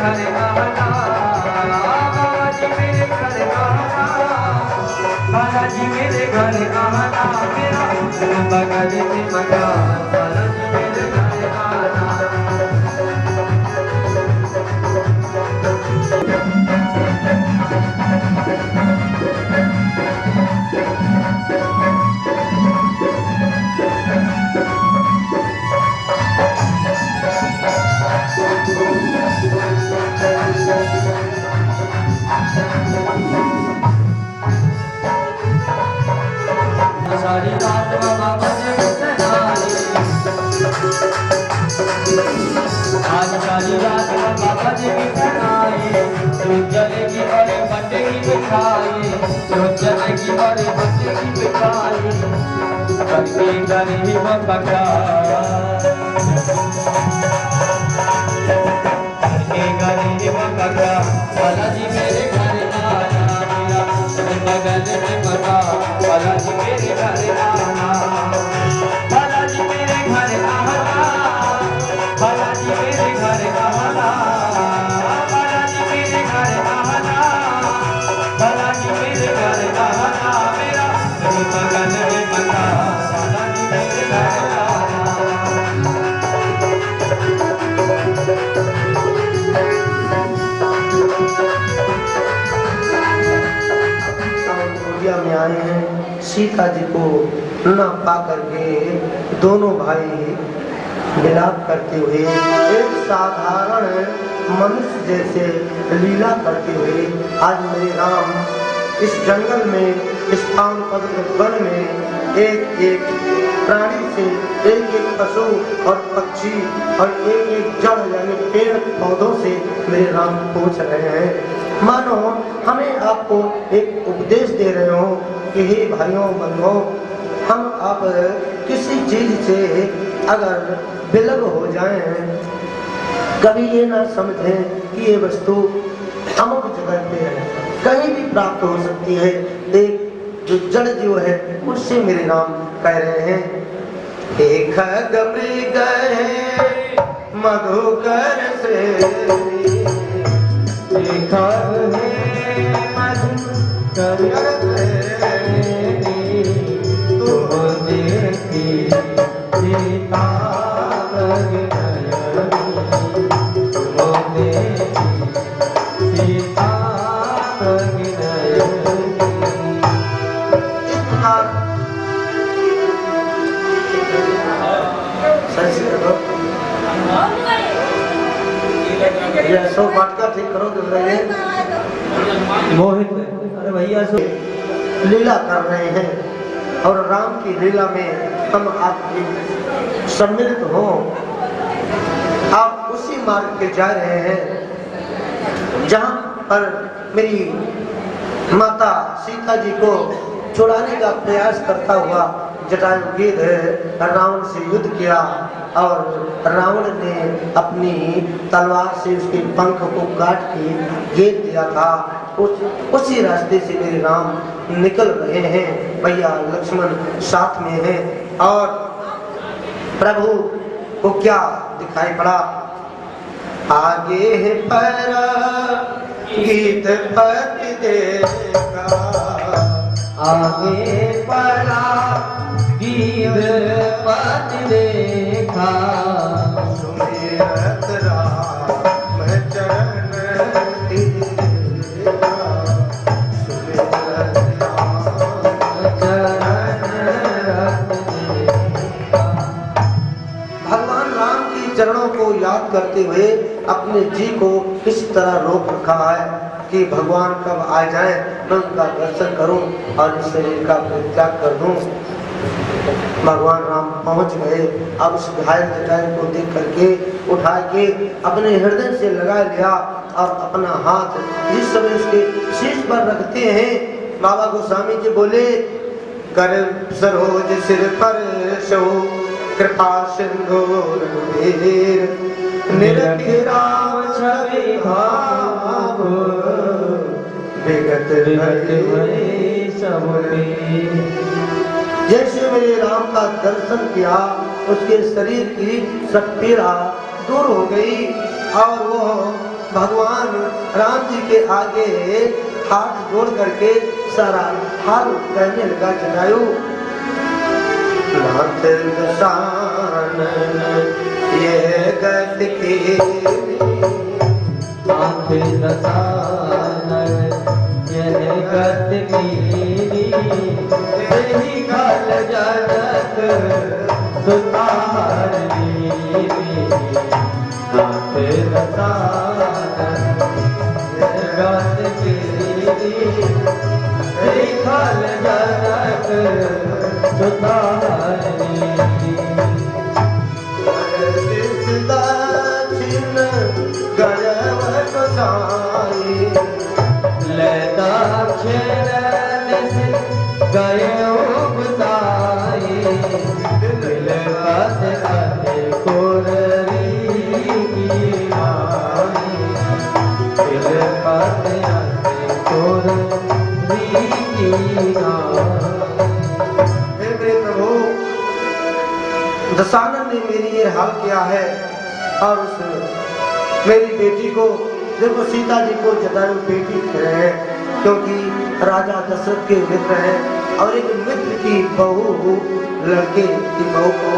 घर आना, बालाजी मेरे घर आना, बालाजी मेरे घर आना, मेरा बगल में मकान, बालाजी मेरे घर आना। सारी रात बाबा भजन सुनाए, आज सारी रात बाबा भजन सुनाए, रोज जलेगी और बटेगी मिठाई, रोज जलेगी और बटेगी मिठाई, करके गरीब बका, करके गरीब बका, बालाजी मेरे घर आना, मेरा बगल में बका, बालाजी मेरे घर आना, बालाजी मेरे घर आना, बालाजी मेरे घर आना, बालाजी मेरे घर आना, बालाजी मेरे घर आना, मेरा बगल में बका, बालाजी मेरे घर आना। में आए हैं, सीता जी को न पा करके दोनों भाई विलाप करते हुए एक साधारण मनुष्य जैसे लीला करते हुए आज मेरे राम इस जंगल में, इस पावन पवित्र वन में एक एक प्राणी से, एक एक पशु और पक्षी और एक एक जड़ यानी पेड़ पौधों से मेरे राम पूछ रहे हैं, मानो हमें आपको एक उपदेश दे रहे हो कि हे भाइयों बंधुओं, हम आप किसी चीज से अगर विलग हो जाएं, कभी ये ना समझें कि ये वस्तु अमुक जगह पे है, कहीं भी प्राप्त हो सकती है। एक जो जड़ जीव है उससे मेरे नाम कह रहे हैं, एक मृग है मधुकर से, सो बाटका ठीक करो मोहित, अरे भैया लीला कर रहे हैं और राम की लीला में हम आपकी सम्मिलित हो, आप उसी मार्ग पे जा रहे हैं जहां पर मेरी माता सीता जी को छुड़ाने का प्रयास करता हुआ जटायुगीध रावण से युद्ध किया और रावण ने अपनी तलवार से उसके पंख को काट के घेर दिया था। उसी रास्ते से मेरे राम निकल रहे हैं, भैया लक्ष्मण साथ में हैं और प्रभु को क्या दिखाई पड़ा, आगे पर गीत पति देखा, आगे पड़ा गीत पति देखा, सुमिरत राम चरण देखा, सुमिरत राम चरण देखा। भगवान राम की चरणों को याद करते हुए अपने जी को इस तरह रोक रखा है कि भगवान कब आ जाए मैं उनका दर्शन करूं और इस शरीर का परित्याग कर दूं। भगवान राम पहुंच गए। अब उस घायल जटायु को देख करके उठा के अपने हृदय से लगा लिया और अपना हाथ जिस समय उसके शीश पर रखते हैं, बाबा गोस्वामी जी बोले, कर सरोज सिर पर सो कृपा सिंधु रघुवीर, निरति राम छवि भाव विगत भय सब में। जैसे मेरे राम का दर्शन किया उसके शरीर की सब पीड़ा दूर हो गई और वो भगवान राम जी के आगे हाथ जोड़ करके सारा हाल कहने लगा। जटायु नाथ दशानन ये गत की, नाथ दशानन यह गत कीनी, यही कल जनक सुतारनी। नाथ दशानन यह गत कीनी, यही कल जनक सुतारनी। दाक्षिण गरव गोसाई, ले दाक्षिण दिस गयो गुसाई, दिल बात आते कोररी की आई, दिल बात आते कोररी की आई। हे मेरे प्रभु, दशानन ने मेरी ये हाल किया है और उस मेरी बेटी को, देखो सीता जी को जटायु बेटी कह रहे हैं क्योंकि राजा दशरथ के मित्र हैं और एक मित्र की बहू, लड़के की बहू को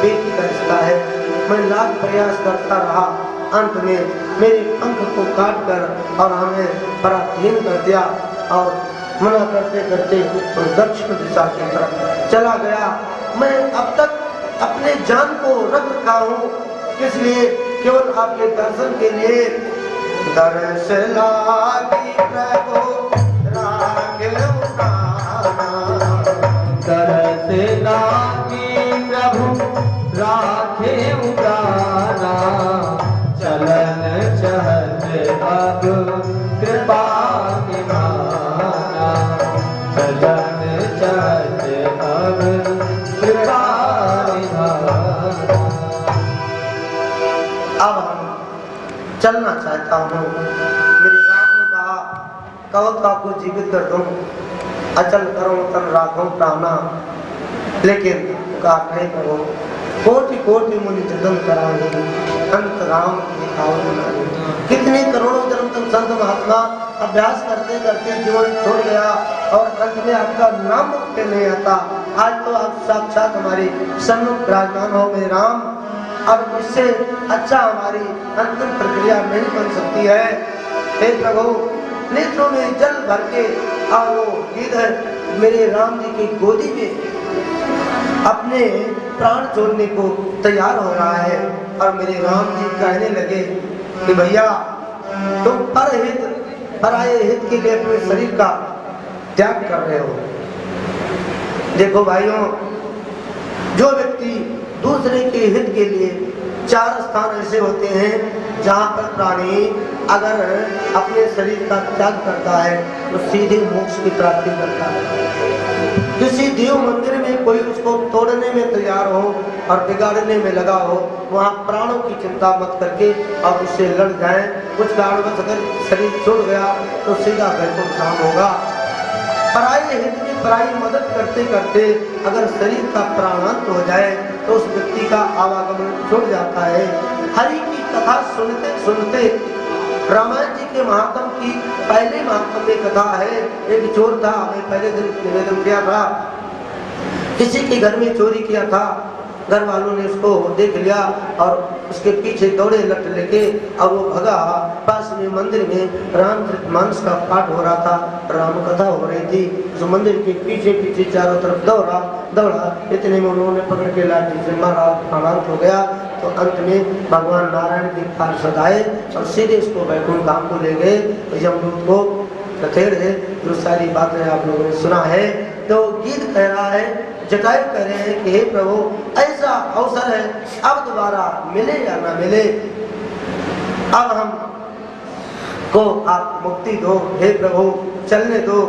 बेटी का रिश्ता है। मैं लाख प्रयास करता रहा, अंत में मेरे पंख को काट कर और हमें पराधीन कर दिया और मना करते करते तो दक्षिण दिशा की तरफ चला गया। मैं अब तक अपने जान को रख रखा हूँ, इसलिए केवल आपके दर्शन के लिए। दर्श लागी प्रभु राघव प्राणा, दर्श लागी प्रभु राखे उदारा, चलन चहत अब कृपा निभाना, चलन चहत अब कृपा निभाना। अब हम चलना चाहता हूँ। मेरे राम ने कहा, कहो तो आपको जीवित कर दूं, अचल करो तन राखो प्राणा, लेकिन कहा नहीं करो, कोटि कोटि मुनि जतन कराही, अंत राम की आवत नाही। कितने करोड़ों जन्म तक संत महात्मा अभ्यास करते करते जीवन छोड़ गया और अंत में आपका नाम मुक्त नहीं आता। आज तो आप साक्षात हमारे सन्मुख विराजमान हो मेरे राम, अब इससे अच्छा हमारी अंतिम प्रक्रिया नहीं बन सकती है। हे प्रभु, नेत्रों में जल भर के और वो गिद्ध मेरे राम जी की गोदी में अपने प्राण छोड़ने को तैयार हो रहा है और मेरे राम जी कहने लगे कि भैया तुम पराये हित के लिए अपने शरीर का त्याग कर रहे हो। देखो भाइयों, जो व्यक्ति दूसरे के हित के लिए, चार स्थान ऐसे होते हैं जहाँ पर प्राणी अगर अपने शरीर का त्याग करता है तो सीधे मोक्ष की प्राप्ति करता है। किसी देव मंदिर में कोई उसको तोड़ने में तैयार हो और बिगाड़ने में लगा हो, वहाँ प्राणों की चिंता मत करके और उससे लड़ जाए। कुछ कारणवश अगर शरीर छोड़ गया तो सीधा वैकुंठ धाम होगा। पराये हित में पराई मदद करते करते अगर शरीर का प्राणांत हो जाए तो उस व्यक्ति का आवागमन छूट जाता है। हरि की कथा सुनते सुनते रामायण जी के महात्म की पहले महात्म में कथा है। एक चोर था, मैं पहले दिन निवेदन किया था, किसी के घर में चोरी किया था। घर वालों ने उसको देख लिया और उसके पीछे दौड़े लट लेके और वो भगा। पास में मंदिर में रामचरितमानस का पाठ हो रहा था, राम कथा हो रही थी। उस मंदिर के पीछे पीछे चारों तरफ दौड़ा। इतने में उन्होंने पकड़ के लाठी से मारा, प्राणांत हो गया। तो अंत में भगवान नारायण के पार्षद आए और सीधे उसको वैकुंठ धाम को ले गए। यमदूत को कथेड़ है, जो सारी बातें आप लोगों ने सुना है। तो गीत कह रहा है, जटायु कह रहे हैं कि हे प्रभु, ऐसा अवसर है, अब दोबारा मिले या ना मिले, अब हम को आप मुक्ति दो। हे प्रभु, चलने दो।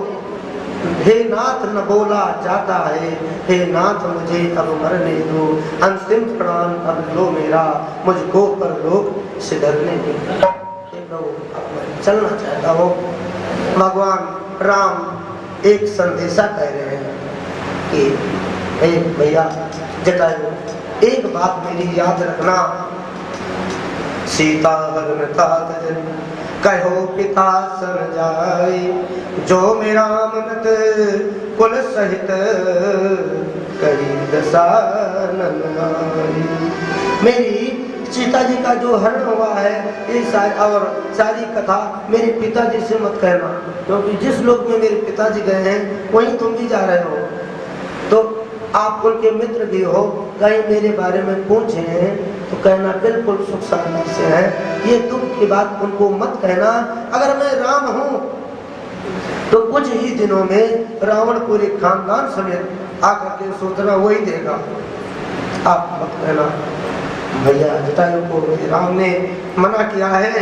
हे नाथ, न बोला जाता है, हे नाथ मुझे अब मरने दो। अंतिम प्राण अब लो मेरा, मुझको परलोक सिधरने दो। हे प्रभु, अब मैं चलना चाहता हूँ। भगवान राम एक संदेशा कह रहे हैं कि हे भैया जटायु, एक बात मेरी याद रखना, सीता हरता तजन कहो पिता सन जाय, जो मेरा मत कुल सहित कही दसानन आई। मेरी सीता जी का जो हरण हुआ है ये और सारी कथा मेरे पिताजी से मत कहना, क्योंकि जिस लोक में मेरे पिताजी गए हैं वहीं तुम भी जा रहे हो, तो आप उनके मित्र भी हो, कहीं मेरे बारे में पूछे हैं तो कहना बिल्कुल सुख शांति से है, ये दुख की बात उनको मत कहना। अगर मैं राम हूँ तो कुछ ही दिनों में रावण पूरे खानदान समेत आकर के सूचना वही देगा, आप मत कहना। भैया जटायु को राम ने मना किया है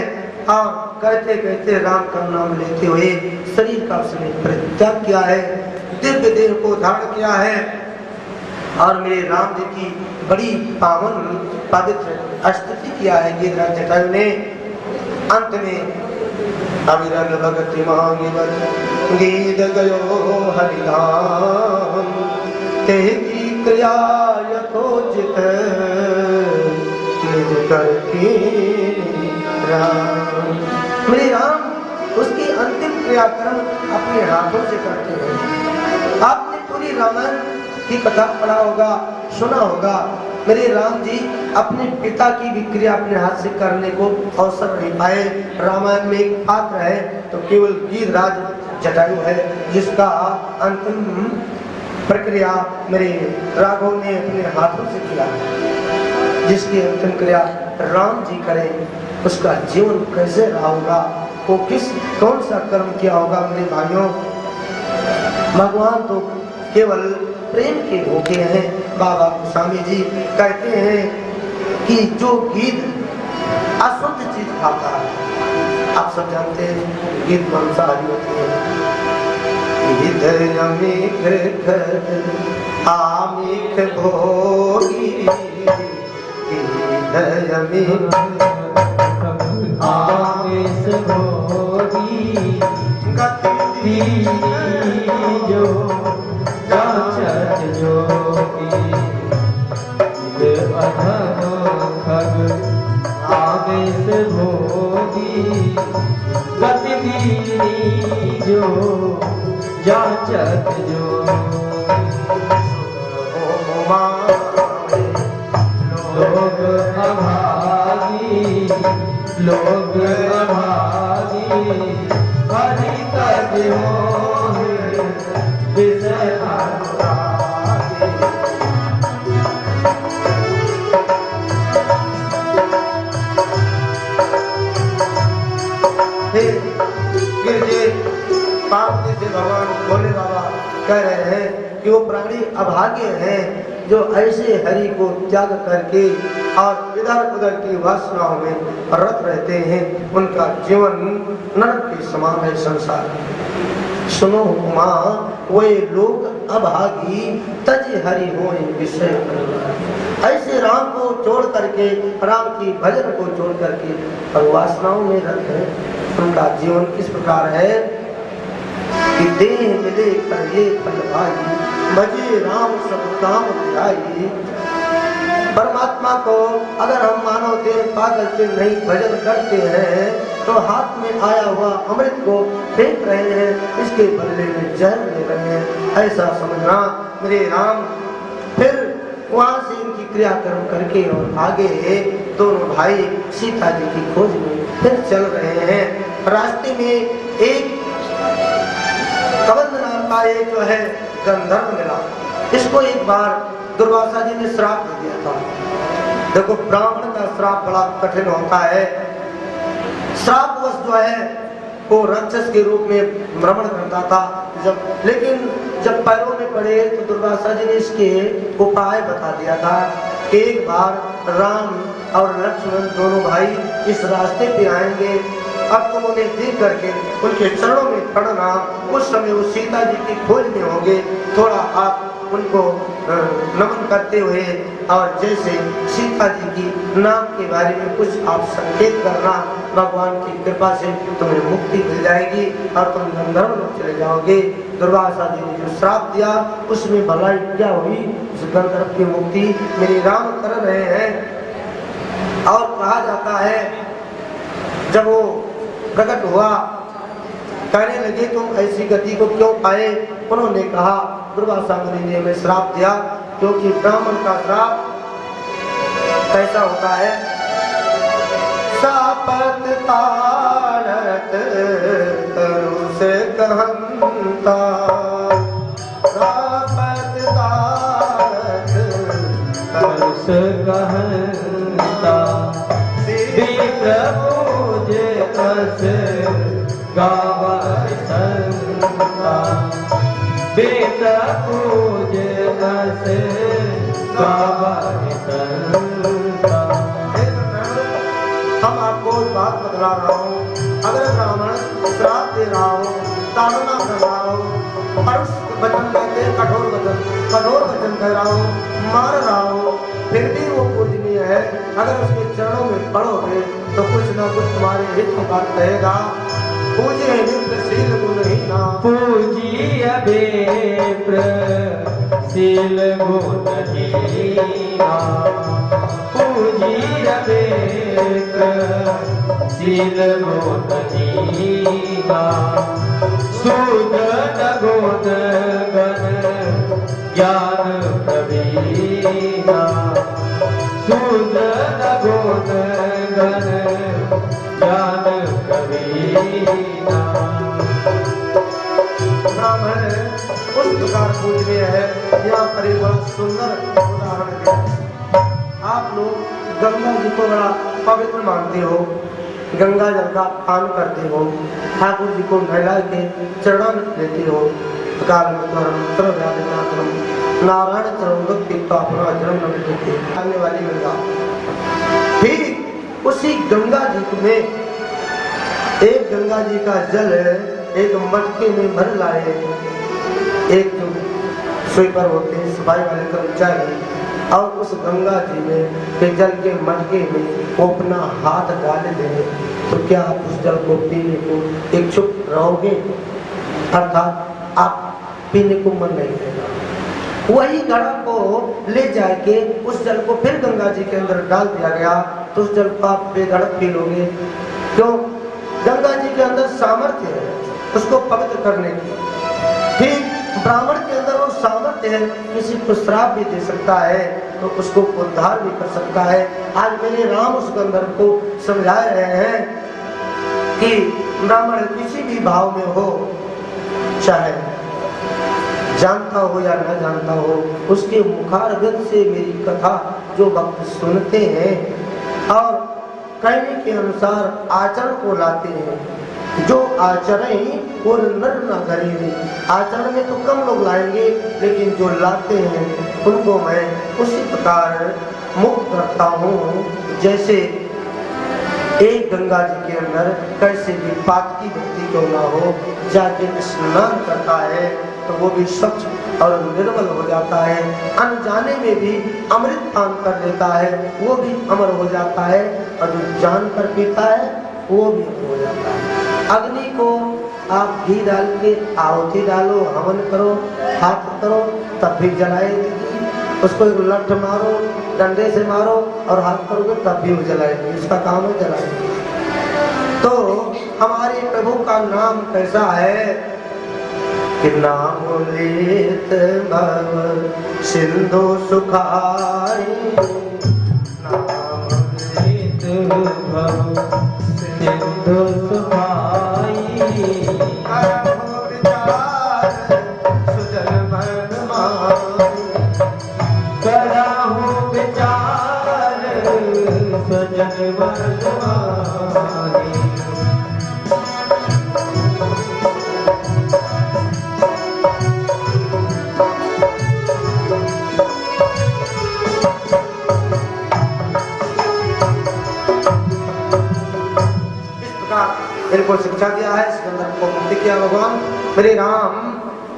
और कहते कहते राम का नाम लेते हुए शरीर का उसने परित्याग किया है, दिव्य देह को धारण किया है और मेरे राम जी की बड़ी पावन पवित्र स्तुति किया है गिरिराज जटायु ने। अंत में अविरल भगति मांगी गीत गयो हरिधाम, तेह की क्रिया यथोचित निज कर की राम। मेरे राम उसकी अंतिम क्रियाक्रम अपने हाथों से करते हैं। आपने पूरी रामायण की कथा पढ़ा होगा, सुना होगा। मेरे राम जी अपने पिता की भी क्रिया अपने हाथ से करने को अवसर नहीं पाए। रामायण में एक पात्र है तो केवल गिरिराज जटायु है, जिसका अंतिम प्रक्रिया मेरे राघव ने अपने हाथों से किया। जिसकी अंतिम क्रिया राम जी करें, उसका जीवन कैसे रहा होगा, वो कौन सा कर्म किया होगा। मेरे भाइयों, भगवान तो केवल प्रेम के भूखे हैं। बाबा गोस्वामी जी कहते हैं कि जो गीत अशुद्ध चीज खाता है, आप सब जानते हैं गीत मांसाहारी होते हैं। आमिख भोगी आमिष भोगी गति जो जाचत जोगी, अधम खग आमिष भोगी गति जो जाचत जोगी। लोग अभागी लोग अभागी हरि तज मोहि विषय अनुरागी। पार्वती से भगवान भोले बाबा कह रहे हैं कि वो प्राणी अभागे हैं जो ऐसे हरि को त्याग करके और इधर उधर की वासनाओं में रत रहते हैं। उनका जीवन नरक के समान है संसार। सुनो उमा, वे लोग अभागी तज हरि हो विषय। ऐसे राम को छोड़ करके, राम की भजन को छोड़ करके और वासनाओं में रत है। उनका जीवन किस प्रकार है कि देह मिले कर ये फल भाई, भजे राम सब काम ध्याई। परमात्मा को अगर हम मानव देह पाकर के नहीं भजन करते हैं तो हाथ में आया हुआ अमृत को फेंक रहे हैं, इसके बदले में जहर ले रहे हैं, ऐसा समझना मेरे राम। फिर वहां से इनकी क्रियाक्रम करके और आगे दोनों भाई सीता जी की खोज में फिर चल रहे हैं। रास्ते में एक कबंध नाम का एक जो है गंधर्व मिला। इसको एक बार दुर्वासा जी ने श्राप दे दिया था। देखो, ब्राह्मण का श्राप बड़ा कठिन होता है। श्रापवश जो है वो राक्षस के रूप में भ्रमण करता था। लेकिन जब पैरों में पड़े तो दुर्वासा जी ने इसके उपाय बता दिया था कि एक बार राम और लक्ष्मण दोनों भाई इस रास्ते पे आएंगे, अब तुम उन्हें देख करके उनके चरणों में पड़ना। उस समय वो सीता जी की खोज में होंगे, थोड़ा आप उनको नमन करते हुए और जैसे सीता जी की नाम के बारे में कुछ आप संकेत करना। भगवान की कृपा से तुम्हें मुक्ति मिल जाएगी और तुम गंधर्व लोग चले जाओगे। दुर्वासा जी ने जो श्राप दिया उसमें भलाई क्या हुई, उस गंधर्व की मुक्ति मेरे राम कर रहे हैं। और कहा जाता है जब वो प्रकट हुआ, कहने लगे तुम ऐसी गति को क्यों पाए? उन्होंने कहा दुर्वासा मुनि ने हमें श्राप दिया, क्योंकि ब्राह्मण का श्राप कैसा होता है? सापत तारत तरुष कहंता, सापत तारत तरुष कहंता, विप्र पूजे अस गावै संता, विप्र पूजे अस गावै संता। हम आपको बात बतला रहा हूँ, अगर ब्राह्मण श्राप दे रहा हो, ताड़ना कर रहा हो, परुष वचन कहते हैं, कठोर वचन कह रहा हो, मार रहा हो, फिर भी वो पूजनीय है। अगर उसके चरणों में पड़ोगे तो कुछ ना कुछ तुम्हारे हित की बात कहेगा। पूजे विप्रशील गुणहीना, पूजिय विप्र शील गुणहीना, पूजिय विप्र शील गुणहीना, सुजन गुण गण ज्ञान प्रवीणा, सुजन गुण गण ज्ञान प्रवीणा। ब्राह्मण उस प्रकार पूजनीय है। यहाँ पर एक बड़ा सुंदर उदाहरण है। आप लोग गंगा जी को बड़ा पवित्र मानते हो, गंगा जल का पान करते हो, ठाकुर जी को नहला के चरण लेते हो। काल में नारायण चरण अपना जन्म आने वाली गंगा, ठीक उसी गंगा जी में एक गंगा जी का जल एक मटके में भर लाए। एक जो स्वीपर होते हैं, सफाई वाले कर्मचारी, और उस गंगा जी में के जल के मटके में वो अपना हाथ डाल दें, तो क्या आप उस जल को पीने को इच्छुक रहोगे? अर्थात आप पीने को मन नहीं करेगा। वही घड़ा को ले जाके उस जल को फिर गंगा जी के अंदर डाल दिया गया, तो उस जल को आप बेधड़क पी लोगे। क्यों? गंगा जी के अंदर सामर्थ्य है उसको पवित्र करने की। ठीक ब्राह्मण के अंदर वो सामर्थ्य है, किसी को श्राप भी दे सकता है, तो उसको उद्धार भी कर सकता है। आज मेरे राम उस गंधर्व को समझा रहे हैं कि ब्राह्मण किसी भी भाव में हो, चाहे जानता हो या न जानता हो, उसके मुखारविंद से मेरी कथा जो भक्त सुनते हैं और कहने के अनुसार आचरण को लाते हैं, जो आचरण वो नर न करेंगे। आचरण में तो कम लोग लाएंगे, लेकिन जो लाते हैं उनको मैं उसी प्रकार मुक्त करता हूँ। जैसे एक गंगा जी के अंदर कैसे भी पाप की व्यक्ति क्यों ना हो, जाके स्नान करता है तो वो भी स्वच्छ और निर्मल हो जाता है। अनजाने में भी अमृत पान कर लेता है, वो भी अमर हो जाता है, और जो जान कर पीता है वो भी अमर हो जाता है। अग्नि को आप घी डाल के आहुति डालो, हवन करो, हाथ करो, तब भी जलाएगी। उसको एक लठ मारो, डंडे से मारो और हाथ करोगे तब भी वो जलाएगी। इसका काम है जलाएगी। तो हमारे प्रभु का नाम कैसा है कि नाम लेत भव सिंधु सुखारी, नाम लेत भव सिंधु सुखाई, करहु विचार सुजन मन माही, करहु विचार सुजन मन माही। इनको शिक्षा दिया है, इस गंधर्व को मुक्ति किया भगवान मेरे राम।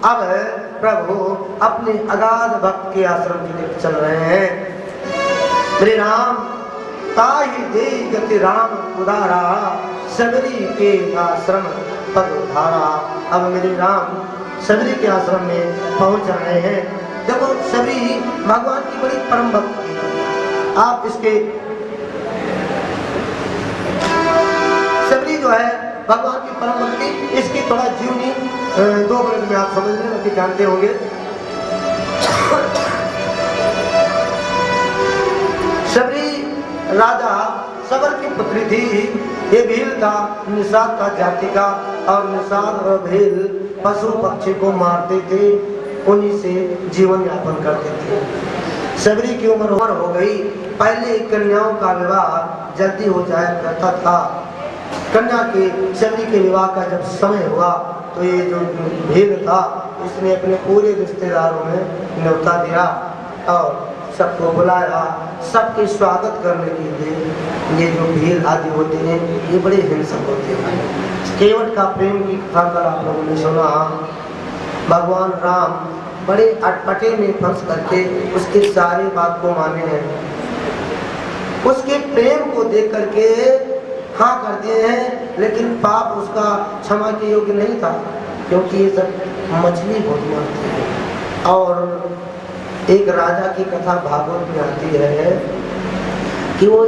अब प्रभु अपने अगाध भक्त के आश्रम की तरफ चल रहे हैं। मेरे राम ताहि दे गति राम उदारा, सबरी के आश्रम पद उधारा। अब मेरे राम सबरी के आश्रम में पहुंच रहे हैं। देखो सबरी भगवान की बड़ी परम भक्त, आप इसके भगवान की परम भक्ति। इसकी थोड़ा जीवनी 2 मिनट में आप समझ लें कि जानते होंगे। शबरी राजा सबर की पुत्री थी। ये भील था, निषाद था जाति का, और निषाद और भील पशु पक्षी को मारते थे, उन्हीं से जीवन यापन करते थे। शबरी की उम्र हो गई। पहले कन्याओं का विवाह जल्दी हो जाया करता था। कन्या के शबरी के विवाह का जब समय हुआ तो ये जो भील था उसने अपने पूरे रिश्तेदारों में न्योता दिया और सबको बुलाया। सबके स्वागत करने के लिए ये जो भील आदि होते हैं ये बड़े हिंसक होते हैं। केवट का प्रेम की कथा कर आप लोगों ने सुना। भगवान राम बड़े अटपटे में फंस करके उसके सारे बात को माने हैं। उसके प्रेम को देख करके हाँ कर दिए हैं, लेकिन पाप उसका क्षमा के योग्य नहीं था, क्योंकि ये सब मछली बहुत मारती है। और एक राजा की कथा भागवत में आती है कि वो